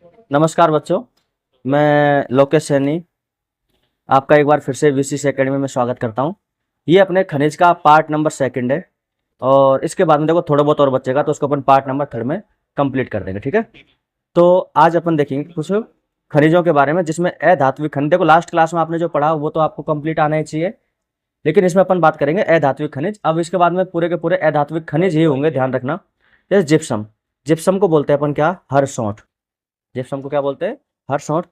नमस्कार बच्चों, मैं लोकेश सैनी आपका एक बार फिर से वीसीसी एकेडमी में स्वागत करता हूँ। ये अपने खनिज का पार्ट नंबर सेकंड है और इसके बाद में देखो थोड़ा बहुत और बचेगा तो उसको अपन पार्ट नंबर थर्ड में कंप्लीट कर देंगे। ठीक है, तो आज अपन देखेंगे कुछ खनिजों के बारे में जिसमें अधात्विक खनिज। देखो लास्ट क्लास में आपने जो पढ़ा वो तो आपको कंप्लीट आना ही चाहिए, लेकिन इसमें अपन बात करेंगे अधात्विक खनिज। अब इसके बाद में पूरे के पूरे अधात्विक खनिज ही होंगे, ध्यान रखना। जैसे जिप्सम, जिप्सम को बोलते हैं अपन क्या, हरसौंठ। जिप्सम को क्या बोलते हैं, हरसौंठ।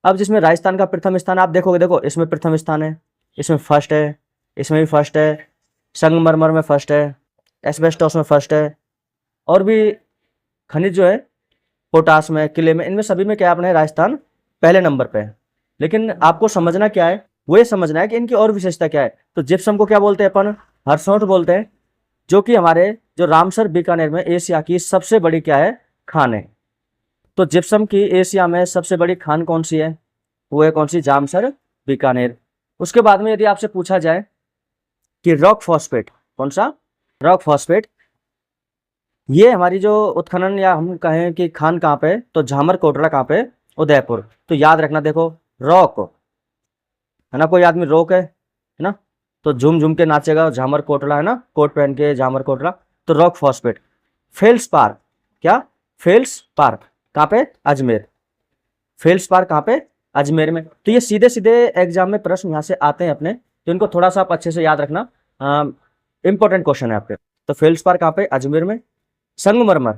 अब जिसमें राजस्थान का प्रथम स्थान आप देखोगे, देखो इसमें प्रथम स्थान है, इसमें फर्स्ट है, इसमें भी फर्स्ट है, संगमरमर में फर्स्ट है, एस्बेस्टोस में फर्स्ट है, और भी खनिज जो है पोटास में, किले में, इनमें सभी में क्या है, अपने राजस्थान पहले नंबर पे है। लेकिन आपको समझना क्या है, वो ये समझना है कि इनकी और विशेषता क्या है। तो जिप्सम को क्या बोलते हैं अपन, हरसौंठ बोलते हैं, जो कि हमारे जो रामसर बीकानेर में एशिया की सबसे बड़ी क्या है, खान है। तो जिप्सम की एशिया में सबसे बड़ी खान कौन सी है, वो है कौन सी, जामसर बीकानेर। उसके बाद में यदि आपसे पूछा जाए कि रॉक फॉस्फेट, कौन सा, रॉक फॉस्फेट, ये हमारी जो उत्खनन या हम कहें कि खान कहाँ पे, तो झामर कोटला कहाँ पे, उदयपुर। तो याद रखना, देखो रॉक है ना, कोई आदमी रोक है ना, तो झूम झूम के नाचेगा, झामर कोटला है ना, कोट पहन के झामर कोटला, तो रॉक फॉस्फेट। फेल्स पार्क, क्या, फेल्स पार्क कहाँ पे, अजमेर। फेल्स पार्क कहाँ पे, अजमेर में। तो ये सीधे सीधे एग्जाम में प्रश्न यहाँ से आते हैं अपने, तो इनको थोड़ा सा आप अच्छे से याद रखना, इंपॉर्टेंट क्वेश्चन है आपके। तो फेल्स पार्क कहाँ पे, अजमेर में। संगमरमर,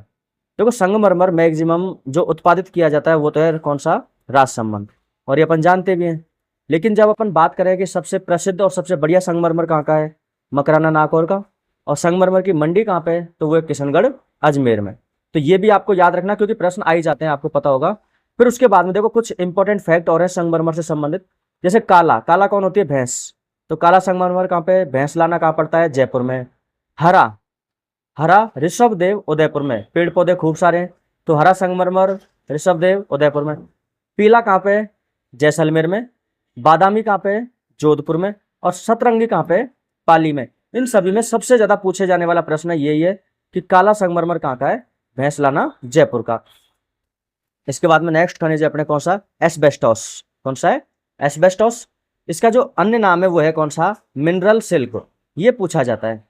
देखो संगमरमर मैक्सिमम जो उत्पादित किया जाता है वो तो है कौन सा, राजसमंद, और ये अपन जानते भी हैं। लेकिन जब अपन बात करें कि सबसे प्रसिद्ध और सबसे बढ़िया संगमरमर कहाँ का है, मकराना नागौर का। और संगमरमर की मंडी कहाँ पे है, तो वो है किशनगढ़ अजमेर में। तो ये भी आपको याद रखना क्योंकि प्रश्न आ ही जाते हैं, आपको पता होगा। फिर उसके बाद में देखो कुछ इंपॉर्टेंट फैक्ट और है संगमरमर से संबंधित। जैसे काला, काला कौन होती है, भैंस। तो काला संगमरमर कहाँ पे, भैंसलाना कहाँ पड़ता है, जयपुर में। हरा, हरा ऋषभदेव उदयपुर में, पेड़ पौधे खूब सारे हैं, तो हरा संगमरमर ऋषभदेव उदयपुर में। पीला कहाँ पे, जैसलमेर में। बादामी कहाँ पे, जोधपुर में। और सतरंगी कहाँ पे, पाली में। इन सभी में सबसे ज्यादा पूछे जाने वाला प्रश्न यही है कि काला संगमरमर कहाँ का है, भैंसलाना जयपुर का। इसके बाद में नेक्स्ट खनिज है अपने कौन सा, एस्बेस्टोस। कौन सा है, एस्बेस्टोस। इसका जो अन्य नाम है वो है कौन सा, मिनरल सिल्क। ये पूछा जाता है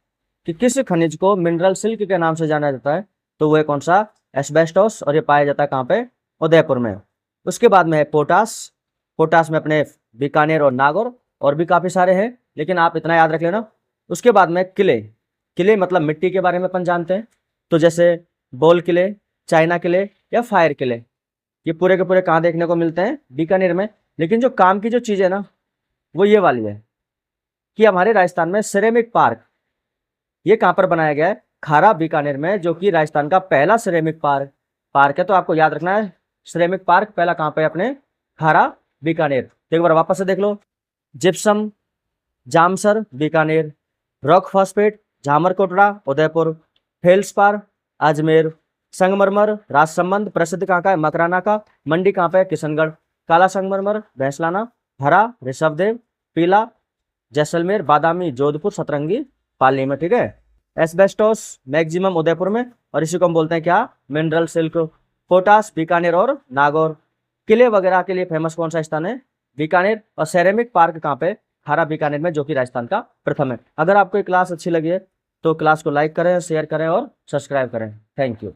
कि किस खनिज को मिनरल सिल्क के नाम से जाना जाता है, तो वो है कौन सा, एस्बेस्टोस, और ये पाया जाता है कहाँ पे, उदयपुर में। उसके बाद में है पोटास। पोटास में अपने बीकानेर और नागौर और भी काफी सारे हैं, लेकिन आप इतना याद रख लेना। उसके बाद में किले, किले मतलब मिट्टी के बारे में अपन जानते हैं, तो जैसे बोल किले, चाइना किले या फायर किले, ये पूरे के पूरे कहाँ देखने को मिलते हैं, बीकानेर में। लेकिन जो काम की जो चीज है ना, वो ये वाली है कि हमारे राजस्थान में सिरेमिक पार्क, ये कहाँ पर बनाया गया है, खारा बीकानेर में, जो कि राजस्थान का पहला सिरेमिक पार्क पार्क है। तो आपको याद रखना है, सिरेमिक पार्क पहला कहाँ पे, अपने खारा बीकानेर। एक बार वापस से देख लो, gypsum Jamsar Bikaner, rock phosphate Jhamar Kotra Udaipur, feldspar Ajmer, संगमरमर राजसमंद प्रसिद्ध कहाँ का है, मकराना का, मंडी कहाँ पे है, किशनगढ़, काला संगमरमर भैंसलाना, हरा ऋषभदेव, पीला जैसलमेर, बादामी जोधपुर, सतरंगी पाली में। ठीक है, एस्बेस्टोस मैक्सिमम उदयपुर में, और इसी को हम बोलते हैं क्या, मिनरल सिल्क। पोटास बीकानेर और नागौर। किले वगैरह के लिए फेमस कौन सा स्थान है, बीकानेर। और सेरेमिक पार्क कहाँ पे, खारा बीकानेर में, जो कि राजस्थान का प्रथम है। अगर आपको ये क्लास अच्छी लगी है तो क्लास को लाइक करें, शेयर करें और सब्सक्राइब करें। Thank you.